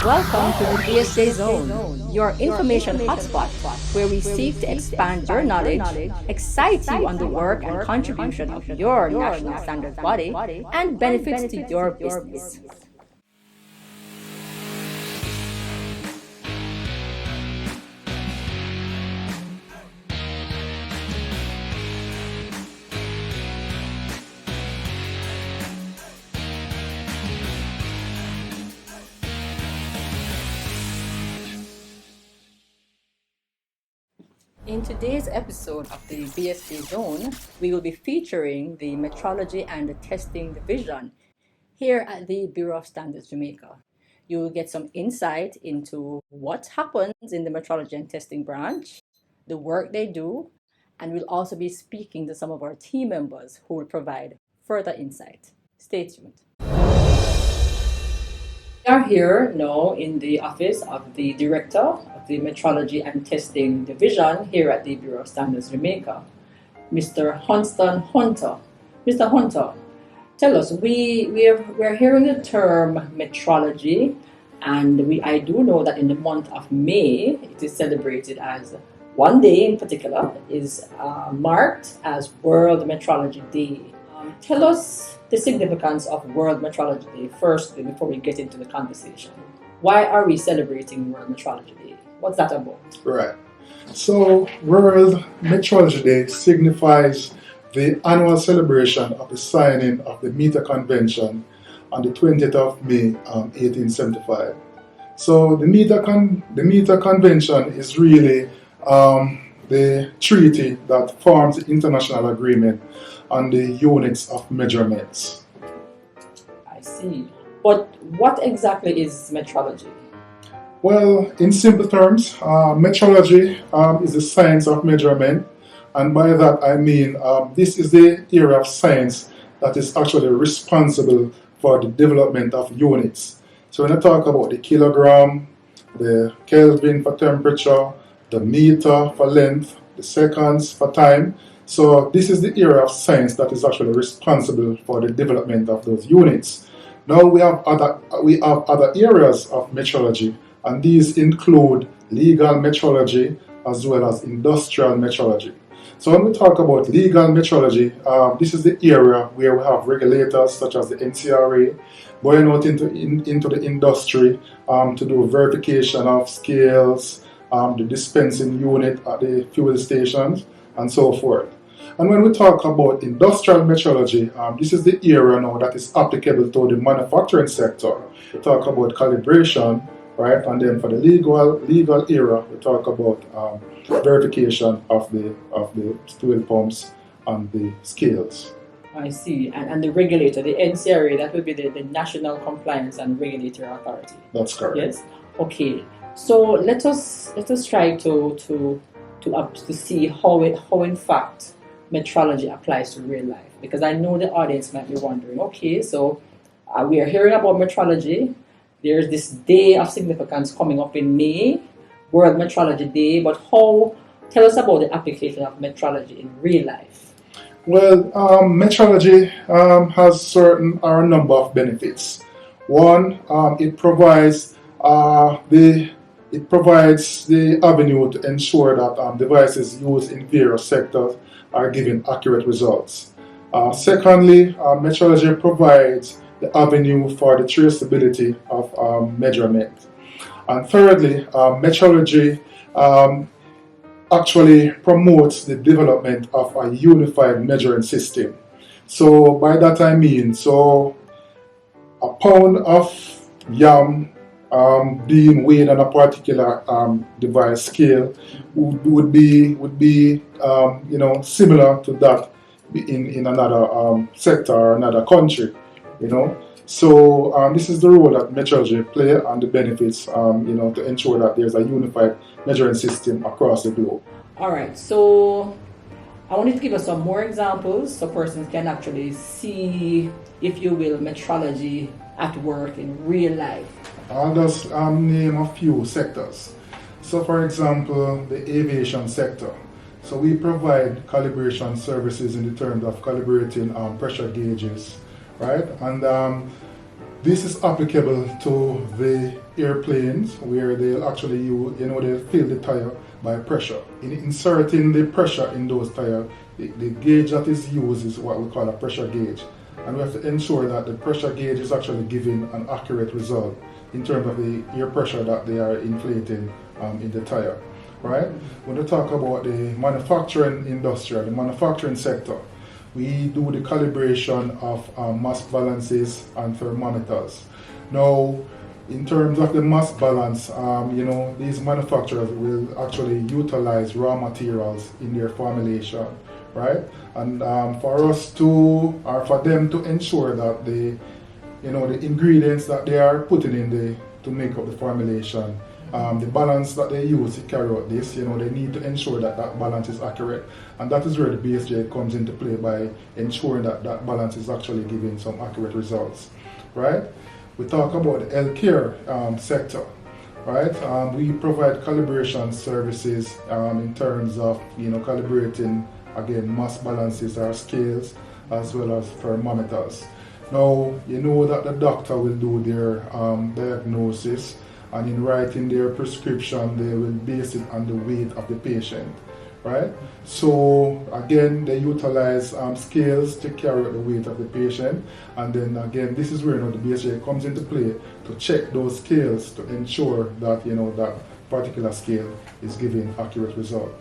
Welcome to the BSJ Zone, your information hotspot, where we seek to expand your knowledge, excite you on the work and contribution of your national standards body, and benefits to your business. In today's episode of the BSJ Zone, we will be featuring the Metrology and Testing Division here at the Bureau of Standards Jamaica. You will get some insight into what happens in the Metrology and Testing branch, the work they do, and we'll also be speaking to some of our team members who will provide further insight. Stay tuned. We are here now in the office of the Director of the Metrology and Testing Division here at the Bureau of Standards Jamaica, Mr. Hunston Hunter. Mr. Hunter, tell us, we're hearing the term metrology, and I do know that in the month of May, it is celebrated as one day in particular is marked as World Metrology Day. Tell us the significance of World Metrology Day firstly before we get into the conversation. Why are we celebrating World Metrology Day? What's that about? Right. So World Metrology Day signifies the annual celebration of the signing of the Meter Convention on the 20th of May 1875. So the Meter Convention is really the treaty that forms the international agreement on the units of measurements. I see. But what exactly is metrology? Well, in simple terms, metrology is the science of measurement, and by that I mean this is the area of science that is actually responsible for the development of units. So when I talk about the kilogram, the Kelvin for temperature, the meter for length, the seconds for time, so this is the area of science that is actually responsible for the development of those units. Now we have other areas of metrology, and these include legal metrology as well as industrial metrology. So when we talk about legal metrology, this is the area where we have regulators such as the NCRA going out into the industry to do verification of scales, the dispensing unit at the fuel stations, and so forth. And when we talk about industrial metrology, this is the area now that is applicable to the manufacturing sector. We talk about calibration, right? And then for the legal area, we talk about verification of the fuel pumps and the scales. I see. And the regulator, the NCRA, that would be the National Compliance and Regulatory Authority. That's correct. Yes. Okay. So let us try to see how in fact metrology applies to real life, because I know the audience might be wondering, okay, so we are hearing about metrology. There's this day of significance coming up in May, World Metrology Day, but tell us about the application of metrology in real life. Well, metrology has a number of benefits. One, it provides the avenue to ensure that devices used in various sectors are giving accurate results. Secondly, metrology provides the avenue for the traceability of measurement. And thirdly, metrology actually promotes the development of a unified measuring system. So by that I mean, a pound of yam being weighed on a particular device scale would be similar to that in another sector or another country, So this is the role that metrology play and the benefits, to ensure that there's a unified measuring system across the globe. All right, so I wanted to give us some more examples so persons can actually see, if you will, metrology at work in real life. I'll just name a few sectors. So for example, the aviation sector. So we provide calibration services in the terms of calibrating pressure gauges, right? And this is applicable to the airplanes where they'll actually use, they'll fill the tire by pressure. In inserting the pressure in those tires, the gauge that is used is what we call a pressure gauge. And we have to ensure that the pressure gauge is actually giving an accurate result in terms of the air pressure that they are inflating in the tire. Right? When we talk about the manufacturing industry, the manufacturing sector, we do the calibration of mass balances and thermometers. Now, in terms of the mass balance, these manufacturers will actually utilize raw materials in their formulation, right? And for them to ensure that the ingredients that they are putting in to make up the formulation, the balance that they use to carry out this, they need to ensure that that balance is accurate. And that is where the BSJ comes into play by ensuring that that balance is actually giving some accurate results, right? We talk about the healthcare sector, right? We provide calibration services in terms of, calibrating, again, mass balances or scales, as well as thermometers. Now, you know that the doctor will do their diagnosis, and in writing their prescription, they will base it on the weight of the patient, right? So again, they utilize scales to carry out the weight of the patient, and then again, this is where the BSJ comes into play to check those scales to ensure that that particular scale is giving accurate result,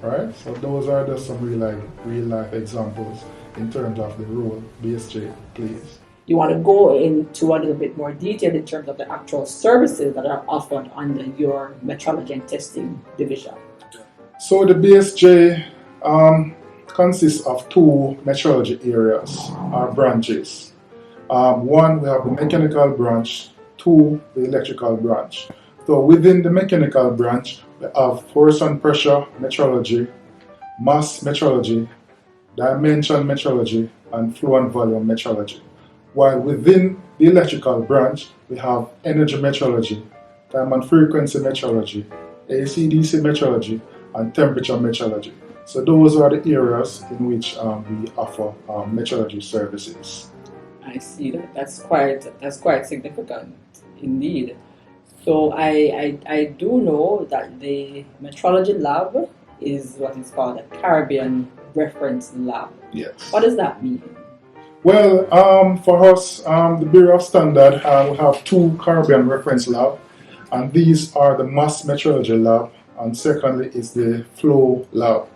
right? So those are just some real life examples in terms of the role BSJ plays. You want to go into a little bit more detail in terms of the actual services that are offered under your metrology and testing division. So the BSJ consists of two metrology areas or branches. One, we have the mechanical branch, two, the electrical branch. So within the mechanical branch, we have force and pressure metrology, mass metrology, dimension metrology, and flow and volume metrology. While within the electrical branch, we have energy metrology, time and frequency metrology, AC/DC metrology, and temperature metrology. So those are the areas in which we offer metrology services. I see that. That's quite significant indeed. So I do know that the metrology lab is what is called a Caribbean Reference Lab. Yes. What does that mean? Well, for us, the Bureau of Standards, we have two Caribbean Reference Lab, and these are the Mass Metrology Lab, and secondly is the Flow Lab.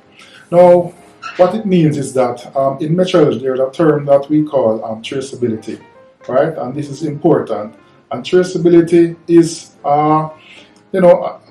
Now, what it means is that in metrology, there's a term that we call traceability, right? And this is important. And traceability is,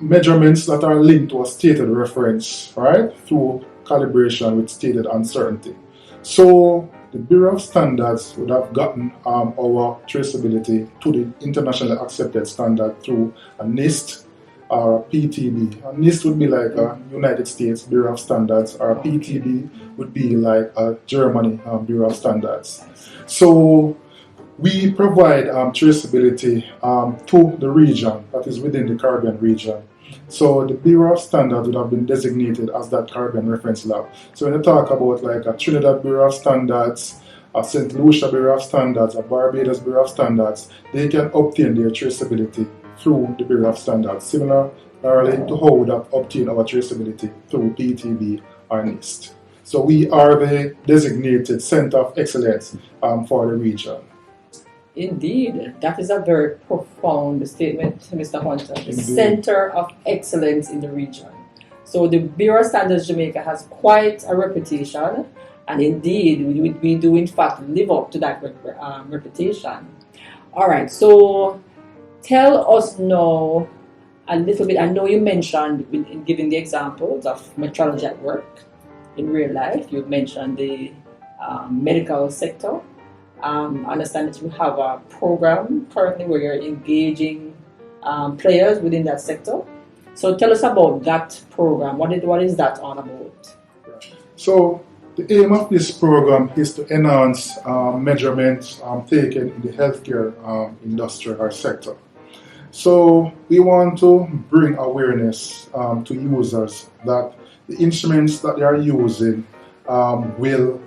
measurements that are linked to a stated reference, right? Through calibration with stated uncertainty. So the Bureau of Standards would have gotten our traceability to the internationally accepted standard through a NIST or a PTB. A NIST would be like a United States Bureau of Standards, or a PTB would be like a Germany Bureau of Standards. So we provide traceability to the region that is within the Caribbean region. So the Bureau of Standards would have been designated as that Caribbean Reference Lab. So when you talk about like a Trinidad Bureau of Standards, a St. Lucia Bureau of Standards, a Barbados Bureau of Standards, they can obtain their traceability through the Bureau of Standards, similarly to how we would have obtained our traceability through PTB or NIST. So we are the designated Center of Excellence for the region. Indeed, that is a very profound statement, Mr. Hunter. The Center of Excellence in the region. So the Bureau of Standards Jamaica has quite a reputation, and indeed, we do in fact live up to that reputation. All right, so tell us now a little bit. I know you mentioned in giving the examples of metrology at work in real life. You mentioned the medical sector. I understand that you have a program currently where you're engaging players within that sector. So tell us about that program. What is that all about? So the aim of this program is to enhance measurements taken in the healthcare industry or sector. So we want to bring awareness to users that the instruments that they are using will,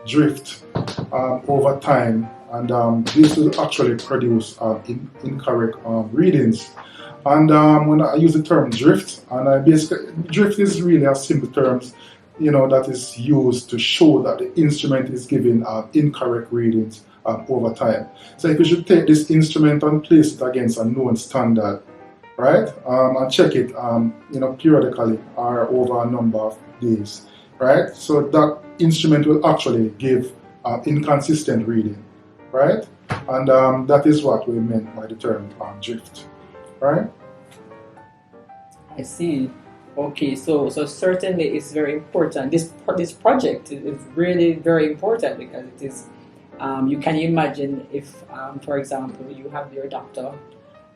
drift over time and this will actually produce incorrect readings. And when I use the term drift, and I basically drift is really a simple term, that is used to show that the instrument is giving incorrect readings over time. So if you should take this instrument and place it against a known standard, right, and check it, periodically or over a number of days, right? So that instrument will actually give inconsistent reading, right? And that is what we meant by the term drift, right? I see. Okay, so certainly it's very important. This project is really very important because it is. You can imagine if, for example, you have your doctor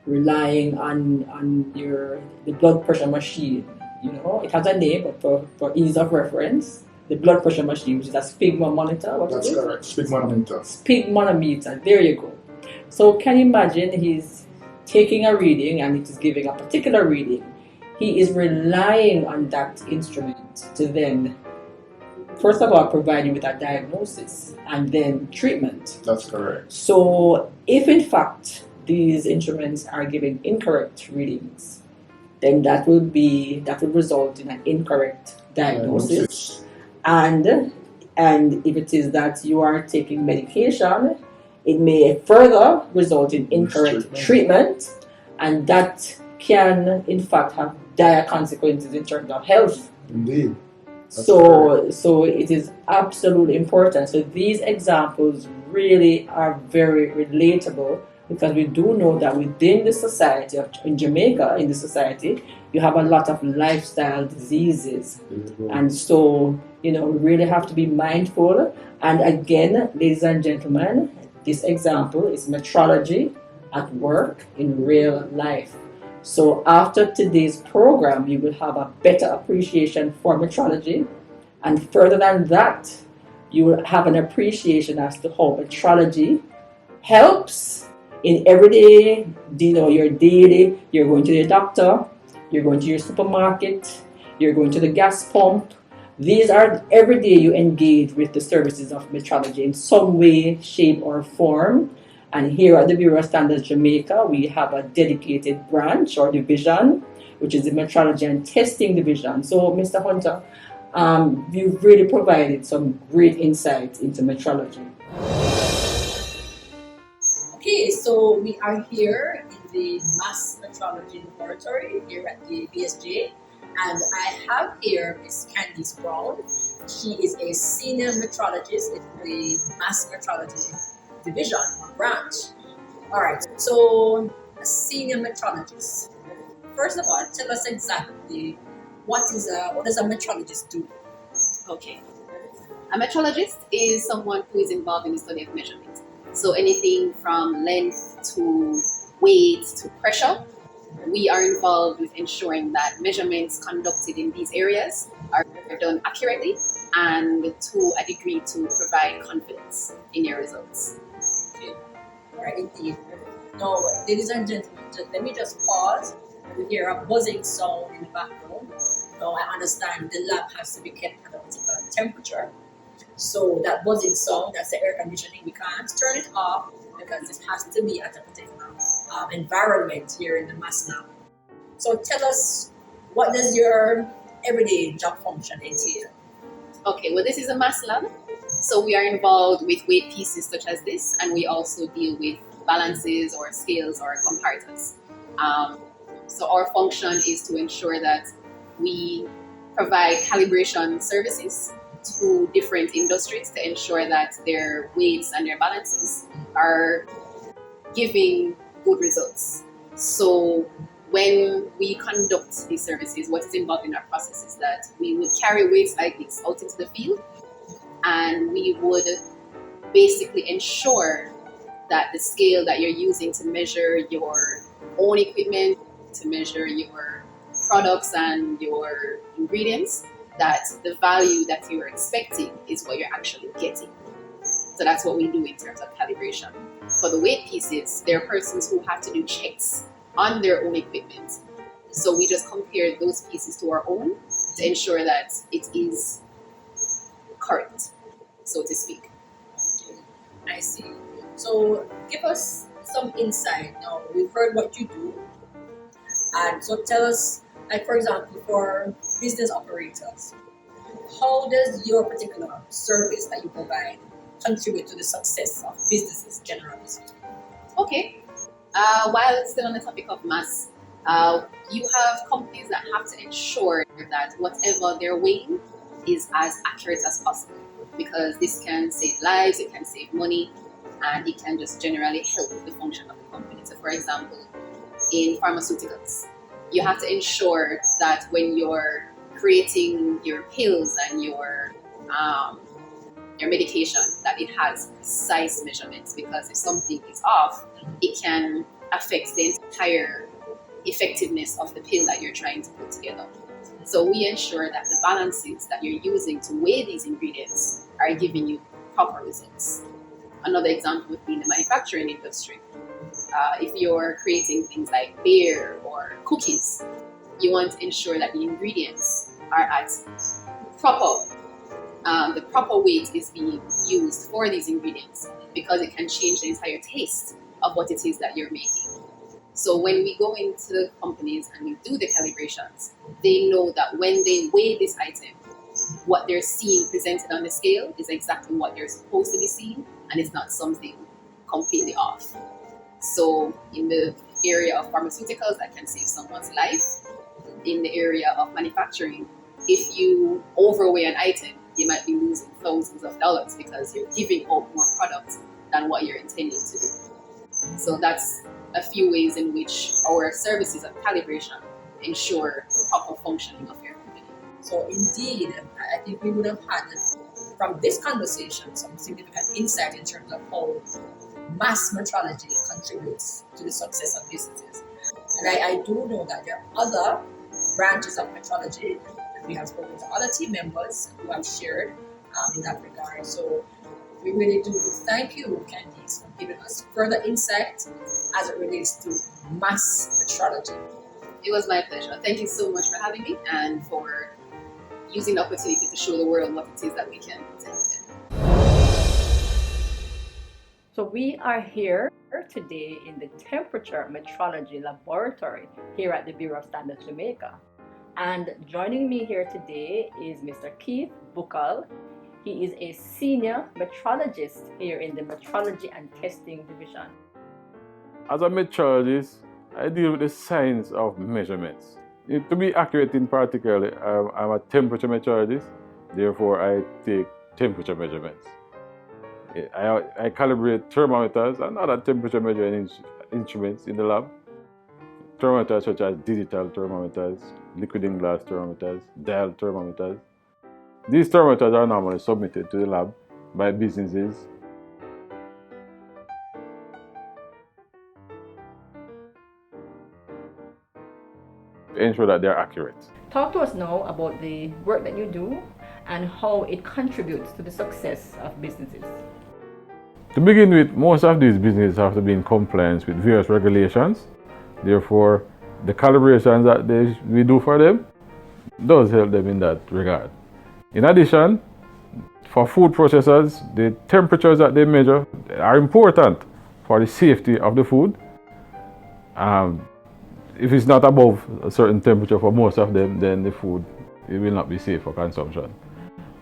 relying on the blood pressure machine. It has a name, but for ease of reference, the blood pressure machine, which is a sphygmomanometer. That's correct. Sphygmomanometer. Sphygmomanometer. There you go. So can you imagine he's taking a reading and it is giving a particular reading. He is relying on that instrument to then, first of all, provide you with a diagnosis and then treatment. That's correct. So if in fact these instruments are giving incorrect readings, then that will result in an incorrect diagnosis. And if it is that you are taking medication, it may further result in incorrect treatment, and that can in fact have dire consequences in terms of health. Indeed. So it is absolutely important. So these examples really are very relatable, because we do know that within the society in Jamaica, you have a lot of lifestyle diseases. And so, we really have to be mindful. And again, ladies and gentlemen, this example is metrology at work in real life. So after today's program, you will have a better appreciation for metrology. And further than that, you will have an appreciation as to how metrology helps in everyday, your daily, you're going to the doctor, you're going to your supermarket, you're going to the gas pump. These are every day you engage with the services of metrology in some way, shape, or form. And here at the Bureau of Standards Jamaica, we have a dedicated branch or division, which is the Metrology and Testing Division. So, Mr. Hunter, you've really provided some great insight into metrology. Okay, so we are here in the Mass Metrology Laboratory here at the BSJ, and I have here Ms Candy Spraggy. She is a senior metrologist in the Mass Metrology Division or branch. All right, so a senior metrologist. First of all, tell us exactly what does a metrologist do? Okay, a metrologist is someone who is involved in the study of measurement. So anything from length to weight to pressure, we are involved with ensuring that measurements conducted in these areas are done accurately and to a degree to provide confidence in your results. Okay. All right, indeed. Now, ladies and gentlemen, let me just pause. You hear a buzzing sound in the background. Now, I understand the lab has to be kept at a particular temperature. So that buzzing sound, that's the air conditioning, we can't turn it off because it has to be at a particular environment here in the mass lab. So tell us, what does your everyday job function entail? Okay, well, this is a mass lab, so we are involved with weight pieces such as this, and we also deal with balances or scales or comparators. So our function is to ensure that we provide calibration services to different industries to ensure that their weights and their balances are giving good results. So when we conduct these services, what is involved in our process is that we would carry weights like this out into the field, and we would basically ensure that the scale that you're using to measure your own equipment, to measure your products and your ingredients, that the value that you're expecting is what you're actually getting. So that's what we do in terms of calibration. For the weight pieces, there are persons who have to do checks on their own equipment. So we just compare those pieces to our own to ensure that it is correct, so to speak. I see. So give us some insight. Now we've heard what you do, and so tell us, like for example, for business operators, how does your particular service that you provide contribute to the success of businesses generally speaking? Okay. While it's still on the topic of mass, you have companies that have to ensure that whatever they're weighing is as accurate as possible, because this can save lives, it can save money, and it can just generally help the function of the company. So, for example, in pharmaceuticals, you have to ensure that when you're creating your pills and your medication, that it has precise measurements, because if something is off, it can affect the entire effectiveness of the pill that you're trying to put together. So we ensure that the balances that you're using to weigh these ingredients are giving you proper results. Another example would be in the manufacturing industry. If you're creating things like beer or cookies, you want to ensure that the ingredients are at proper the proper weight is being used for these ingredients, because it can change the entire taste of what it is that you're making. So when we go into companies and we do the calibrations, they know that when they weigh this item, what they're seeing presented on the scale is exactly what they're supposed to be seeing, and it's not something completely off. So in the area of pharmaceuticals, that can save someone's life. In the area of manufacturing, if you overweigh an item, you might be losing thousands of dollars because you're giving out more product than what you're intending to do. So that's a few ways in which our services of calibration ensure proper functioning of your company. So indeed, I think we would have had from this conversation some significant insight in terms of how mass metrology contributes to the success of businesses. And I do know that there are other branches of metrology. We have spoken to other team members who have shared in that regard. So we really do thank you, Candice, for giving us further insight as it relates to mass metrology. It was my pleasure. Thank you so much for having me and for using the opportunity to show the world what it is that we can present. So we are here today in the Temperature Metrology Laboratory here at the Bureau of Standards Jamaica. And joining me here today is Mr. Keith Bocal. He is a senior metrologist here in the Metrology and Testing Division. As a metrologist, I deal with the science of measurements. To be accurate in particular, I'm a temperature metrologist, therefore I take temperature measurements. I calibrate thermometers and other temperature measuring instruments in the lab. Thermometers such as digital thermometers, liquid in glass thermometers, dial thermometers. These thermometers are normally submitted to the lab by businesses to ensure that they're accurate. Talk to us now about the work that you do and how it contributes to the success of businesses. To begin with, most of these businesses have to be in compliance with various regulations. Therefore, the calibrations that we do for them does help them in that regard. In addition, for food processors, the temperatures that they measure are important for the safety of the food. If it's not above a certain temperature for most of them, then the food it will not be safe for consumption.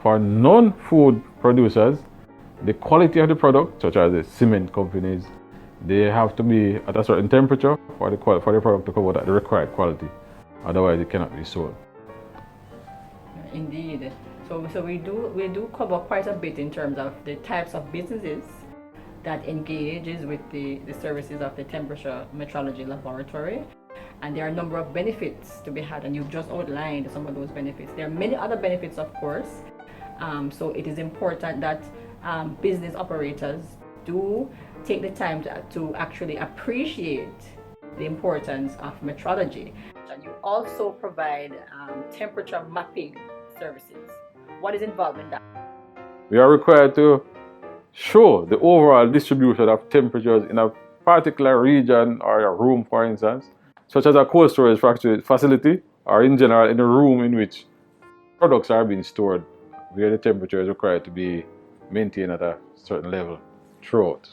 For non-food producers, the quality of the product, such as the cement companies, they have to be at a certain temperature for the product to come out at the required quality. Otherwise, it cannot be sold. Indeed. So we do cover quite a bit in terms of the types of businesses that engages with the services of the Temperature Metrology Laboratory. And there are a number of benefits to be had, and you've just outlined some of those benefits. There are many other benefits, of course. So it is important that business operators do take the time to actually appreciate the importance of metrology. And you also provide temperature mapping services. What is involved in that? We are required to show the overall distribution of temperatures in a particular region or a room, for instance, such as a cold storage facility, or in general in a room in which products are being stored, where the temperature is required to be maintained at a certain level throughout.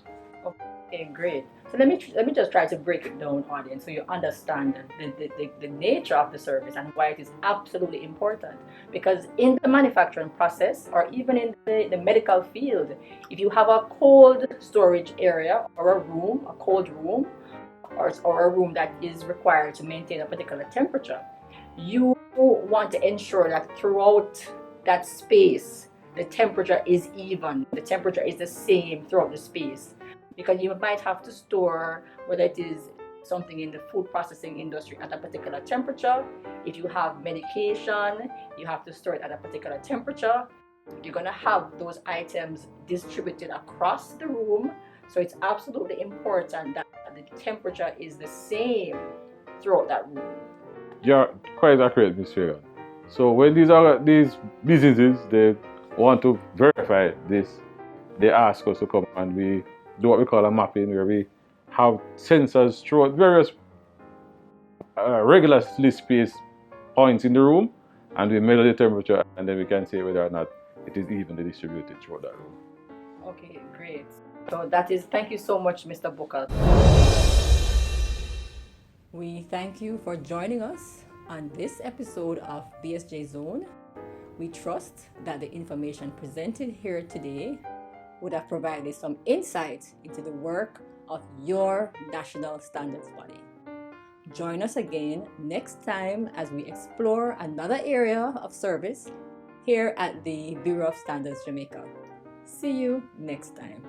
Okay, great. So let me just try to break it down, audience, so you understand the nature of the service and why it is absolutely important. Because in the manufacturing process, or even in the medical field, if you have a cold storage area or a room, a cold room, or a room that is required to maintain a particular temperature, you want to ensure that throughout that space, the temperature is even, the temperature is the same throughout the space. Because you might have to store, whether it is something in the food processing industry, at a particular temperature. If you have medication, you have to store it at a particular temperature. You're going to have those items distributed across the room. So it's absolutely important that the temperature is the same throughout that room. You're quite accurate, Mr. Egan. So when these businesses, they want to verify this, they ask us to come and we do what we call a mapping, where we have sensors throughout various regularly spaced points in the room, and we measure the temperature, and then we can say whether or not it is evenly distributed throughout that room. Okay, great. So that is, thank you so much, Mr. Bocal. We thank you for joining us on this episode of BSJ Zone. We trust that the information presented here today would have provided some insight into the work of your national standards body. Join us again next time as we explore another area of service here at the Bureau of Standards Jamaica. See you next time.